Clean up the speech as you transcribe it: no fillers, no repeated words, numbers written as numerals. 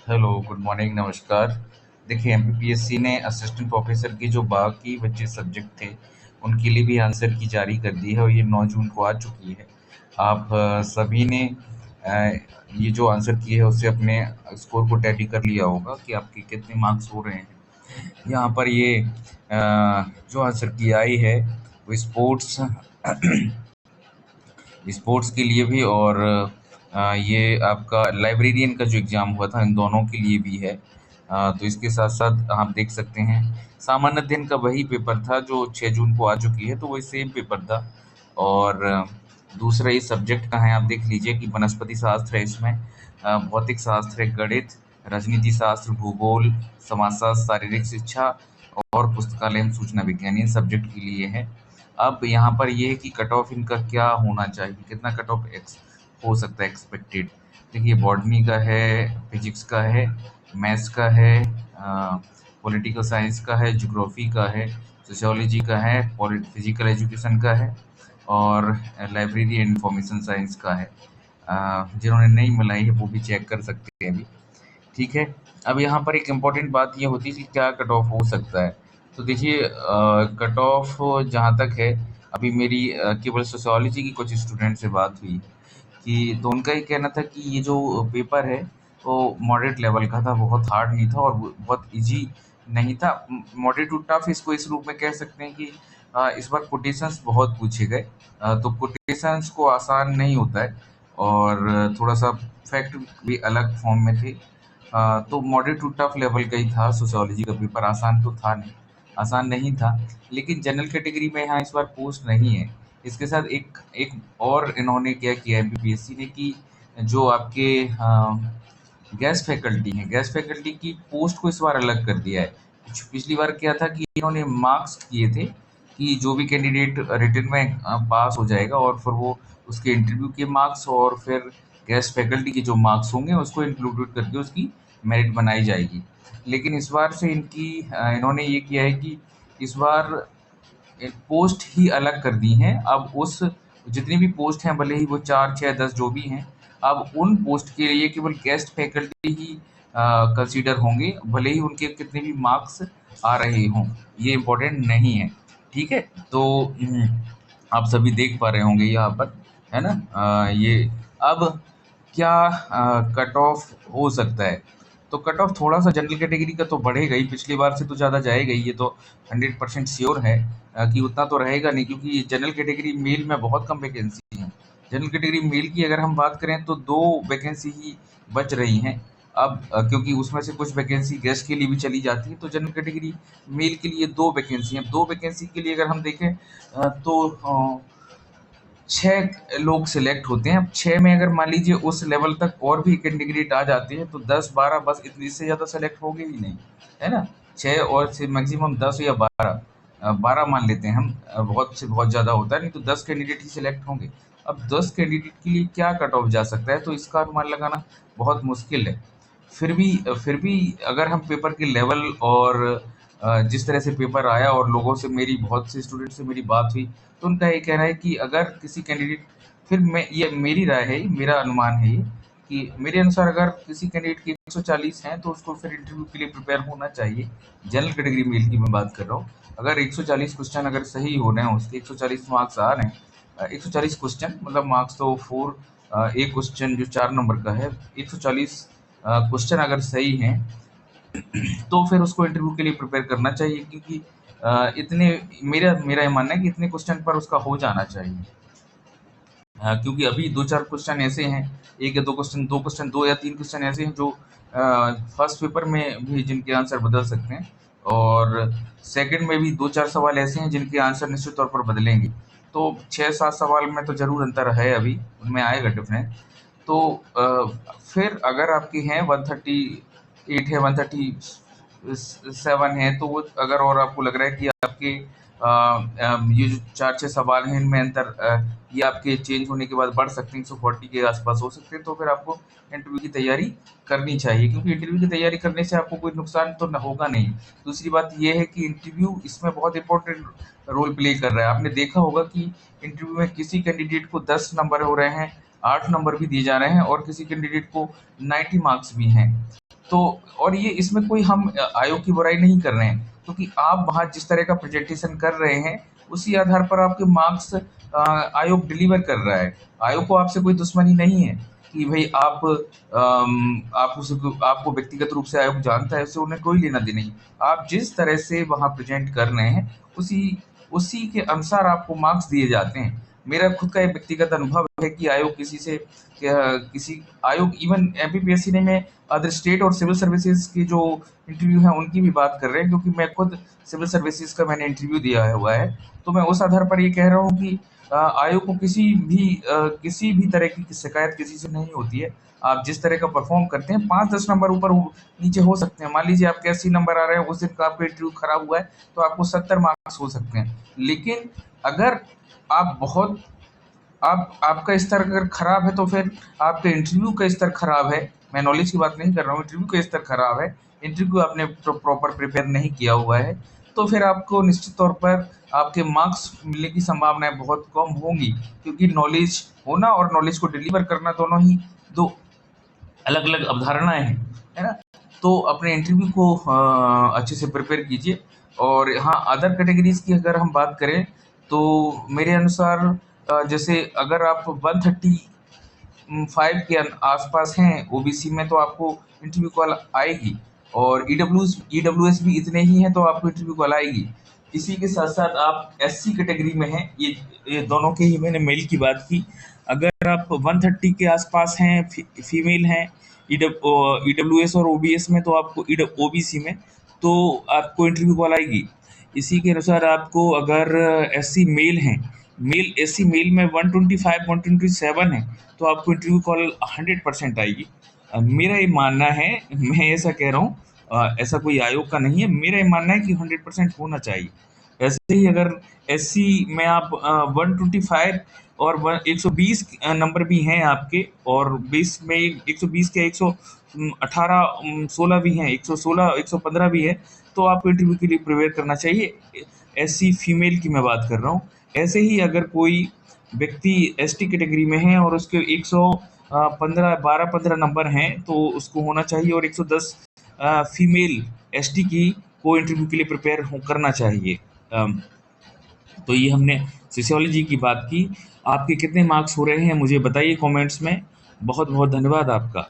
Hello, good morning, नमस्कार। देखिए, MPPSC ने असिस्टेंट प्रोफेसर की जो बाकी बचे सब्जेक्ट थे, उनके लिए भी आंसर की जारी कर दी है और ये 9 जून को आ चुकी है। आप सभी ने ये जो आंसर की है उससे अपने स्कोर को टैली कर लिया होगा कि आपके कितने मार्क्स हो रहे हैं। यहाँ पर ये जो आंसर की आई है वो स्पोर्ट्स के लिए भी और ये आपका लाइब्रेरियन का जो एग्ज़ाम हुआ था इन दोनों के लिए भी है। तो इसके साथ-साथ आप देख सकते हैं सामान्य अध्ययन का वही पेपर था जो 6 जून को आ चुकी है, तो वही सेम पेपर था। और दूसरा ये सब्जेक्ट का है, आप देख लीजिए कि वनस्पति शास्त्र है इसमें, भौतिक शास्त्र है, गणित, राजनीति शास्त्र, भूगोल, समाजशास्त्र, शारीरिक शिक्षा और पुस्तकालय एवं सूचना विज्ञान इन सब्जेक्ट के लिए है। अब यहाँ पर ये है कि कट ऑफ इनका क्या होना चाहिए, कितना कट ऑफ एक्स हो सकता है एक्सपेक्टेड। देखिए, बॉटनी का है, फिजिक्स का है, मैथ्स का है, पॉलिटिकल साइंस का है, ज्योग्राफी का है, सोशियोलॉजी का है, फिजिकल एजुकेशन का है और लाइब्रेरी एंड इंफॉर्मेशन साइंस का है। जिन्होंने नहीं मिलाई है वो भी चेक कर सकते हैं अभी। ठीक है। अब यहाँ पर एक इम्पॉर्टेंट बात ये होती है कि क्या कट ऑफ हो सकता है। तो देखिए, कट ऑफ जहाँ तक है, अभी मेरी केवल सोशियोलॉजी की कुछ स्टूडेंट से बात हुई कि तो उनका ये कहना था कि ये जो पेपर है वो मॉडरेट लेवल का था, बहुत हार्ड नहीं था और वो बहुत इजी नहीं था। मॉडरेट टू टफ इसको इस रूप में कह सकते हैं कि इस बार कोटेशंस बहुत पूछे गए। तो कोटेशंस को आसान नहीं होता है और थोड़ा सा फैक्ट भी अलग फॉर्म में थे। तो मॉडरेट टू टफ लेवल का ही था सोशियोलॉजी का पेपर, आसान नहीं था। लेकिन जनरल कैटेगरी में यहाँ इस बार पोस्ट नहीं है। इसके साथ एक एक और इन्होंने क्या किया एमपीपीएससी ने कि जो आपके गेस्ट फैकल्टी की पोस्ट को इस बार अलग कर दिया है। पिछली बार क्या था कि इन्होंने मार्क्स किए थे कि जो भी कैंडिडेट रिटन में पास हो जाएगा और फिर वो उसके इंटरव्यू के मार्क्स और फिर गेस्ट फैकल्टी के जो मार्क्स होंगे उसको इंक्लूडेड करके उसकी मेरिट बनाई जाएगी। लेकिन इस बार से इन्होंने ये किया है कि इस बार पोस्ट ही अलग कर दी हैं। अब उस जितनी भी पोस्ट हैं, भले ही वो 4, 6, 10 जो भी हैं, अब उन पोस्ट के लिए केवल गेस्ट फैकल्टी ही कंसीडर होंगे, भले ही उनके कितने भी मार्क्स आ रहे हों। ये इम्पोर्टेंट नहीं है। ठीक है? तो आप सभी देख पा रहे होंगे यहाँ पर, है ना? ये अब क्या कट ऑफ हो सकता है? तो कट ऑफ थोड़ा-सा जनरल कैटेगरी का तो बढ़ेगा ही, पिछली बार से तो ज़्यादा जाएगा ही, ये तो 100% श्योर है कि उतना तो रहेगा नहीं, क्योंकि जनरल कैटेगरी मेल में बहुत कम वैकेंसी हैं। जनरल कैटेगरी मेल की अगर हम बात करें तो 2 वैकेंसी ही बच रही हैं। अब क्योंकि उसमें से कुछ वैकेंसी गेस्ट के लिए भी चली जाती है, तो जनरल कैटेगरी मेल के लिए 2 वैकेंसी हैं। 2 वैकेंसी के लिए अगर हम देखें तो 6 लोग सिलेक्ट होते हैं। अब 6 में अगर मान लीजिए उस लेवल तक और भी कैंडिडेट आ जाते हैं तो 10-12 बस, इतनी से ज़्यादा सेलेक्ट होंगे ही नहीं, है ना? 6 और से मैक्सिमम 10 या 12, 12 मान लेते हैं हम, बहुत से बहुत ज़्यादा होता है, नहीं तो 10 कैंडिडेट ही सिलेक्ट होंगे। अब 10 कैंडिडेट के लिए क्या कट ऑफ जा सकता है, तो इसका अनुमान लगाना बहुत मुश्किल है। फिर भी अगर हम पेपर के लेवल और जिस तरह से पेपर आया और लोगों से, मेरी बहुत से स्टूडेंट से मेरी बात हुई, तो उनका ये कहना है कि अगर किसी कैंडिडेट, फिर मैं ये मेरी राय है, मेरा अनुमान है ये, कि मेरे अनुसार अगर किसी कैंडिडेट के 140 हैं तो उसको फिर इंटरव्यू के लिए प्रिपेयर होना चाहिए। जनरल कैटेगरी मेल की मैं बात कर रहा हूँ। अगर 140 क्वेश्चन अगर सही हो रहे हैं, उसके 140 मार्क्स आ रहे हैं, 140 क्वेश्चन मतलब मार्क्स तो 4, एक क्वेश्चन जो 4 नंबर का है, 140 क्वेश्चन अगर सही हैं तो फिर उसको इंटरव्यू के लिए प्रिपेयर करना चाहिए, क्योंकि इतने, मेरा मेरा ये मानना है कि इतने क्वेश्चन पर उसका हो जाना चाहिए। क्योंकि अभी 2-4 क्वेश्चन ऐसे हैं, 1 या 2 क्वेश्चन, 2 क्वेश्चन, 2 या 3 क्वेश्चन ऐसे हैं जो फर्स्ट पेपर में भी जिनके आंसर बदल सकते हैं और सेकंड में भी 2-4 सवाल ऐसे हैं जिनके आंसर निश्चित तौर पर बदलेंगे। तो 6-7 सवाल में तो ज़रूर अंतर है अभी, उनमें आएगा डिफरेंस। तो फिर अगर आपके हैं 138 है, 137 है, तो वो अगर और आपको लग रहा है कि आपके ये जो 4-6 सवाल हैं इनमें अंतर, ये आपके चेंज होने के बाद बढ़ सकते हैं, 140 के आसपास हो सकते हैं, तो फिर आपको इंटरव्यू की तैयारी करनी चाहिए, क्योंकि इंटरव्यू की तैयारी करने से आपको कोई नुकसान तो होगा नहीं। दूसरी बात ये है कि इंटरव्यू इसमें बहुत इंपॉर्टेंट रोल प्ले कर रहा है। आपने देखा होगा कि इंटरव्यू में किसी कैंडिडेट को 10 नंबर हो रहे हैं, 8 नंबर भी दिए जा रहे हैं और किसी कैंडिडेट को 90 मार्क्स भी हैं। तो और ये इसमें कोई हम आयोग की बुराई नहीं कर रहे हैं, क्योंकि आप वहाँ जिस तरह का प्रेजेंटेशन कर रहे हैं, उसी आधार पर आपके मार्क्स आयोग डिलीवर कर रहा है। आयोग को आपसे कोई दुश्मनी नहीं है कि भाई आप उसको आपको व्यक्तिगत रूप से आयोग जानता है, उससे उन्हें कोई लेना-देना नहीं। आप जिस तरह से वहाँ प्रेज़ेंट कर रहे हैं, उसी उसी के अनुसार आपको मार्क्स दिए जाते हैं। मेरा खुद का एक व्यक्तिगत अनुभव है कि आयोग किसी आयोग इवन एमपीपीएससी ने मैं अदर स्टेट और सिविल सर्विसेज की जो इंटरव्यू हैं उनकी भी बात कर रहे हैं, क्योंकि मैं खुद सिविल सर्विसेज का मैंने इंटरव्यू दिया हुआ है। तो मैं उस आधार पर ये कह रहा हूँ कि आयोग को किसी भी तरह की शिकायत किसी से नहीं होती है। आप जिस तरह का परफॉर्म करते हैं, 5-10 नंबर ऊपर नीचे हो सकते हैं। मान लीजिए आपके 80 नंबर आ रहे हैं, उस दिन का आपका इंटरव्यू खराब हुआ है, तो आपको 70 मार्क्स हो सकते हैं। लेकिन अगर आप बहुत आप आपका स्तर अगर खराब है, तो फिर आपके इंटरव्यू का स्तर खराब है। मैं नॉलेज की बात नहीं कर रहा हूँ, इंटरव्यू का स्तर खराब है, इंटरव्यू आपने प्रॉपर प्रिपेयर नहीं किया हुआ है, तो फिर आपको निश्चित तौर पर आपके मार्क्स मिलने की संभावनाएं बहुत कम होंगी, क्योंकि नॉलेज होना और नॉलेज को डिलीवर करना दोनों ही दो अलग अलग अवधारणाएं हैं, है ना। तो अपने इंटरव्यू को अच्छे से प्रिपेयर कीजिए। और हाँ, अदर कैटेगरीज की अगर हम बात करें, तो मेरे अनुसार जैसे अगर आप 135 के आसपास हैं ओबीसी में, तो आपको इंटरव्यू कॉल आएगी। और ईडब्ल्यूएस भी इतने ही हैं, तो आपको इंटरव्यू कॉल आएगी। इसी के साथ साथ आप एससी कैटेगरी में हैं, ये दोनों के ही मैंने मेल की बात की। अगर आप 130 के आसपास हैं, फीमेल हैं, ईडब्ल्यूएस और ओबीएस में, तो आपको ओबीसी में, तो आपको इंटरव्यू कॉल आएगी। इसी के अनुसार आपको अगर एससी मेल हैं, एससी मेल में 125 127 है, तो आपको इंटरव्यू कॉल 100% आएगी। मेरा ये मानना है, मैं ऐसा कह रहा हूँ, ऐसा कोई आयोग का नहीं है, मेरा ये मानना है कि 100% होना चाहिए। वैसे ही अगर एससी में आप 125 और 120 नंबर भी हैं आपके, और 20 में 120 के 118 16 भी हैं, 116 115 भी है, तो आपको इंटरव्यू के लिए प्रिपेयर करना चाहिए। एससी फीमेल की मैं बात कर रहा हूँ। ऐसे ही अगर कोई व्यक्ति एसटी कैटेगरी में है और उसके 12-15 नंबर हैं, तो उसको होना चाहिए, और 110 फीमेल एसटी की को इंटरव्यू के लिए प्रिपेयर करना चाहिए। तो ये हमने सोशियोलॉजी की बात की। आपके कितने मार्क्स हो रहे हैं मुझे बताइए कमेंट्स में। बहुत बहुत धन्यवाद आपका।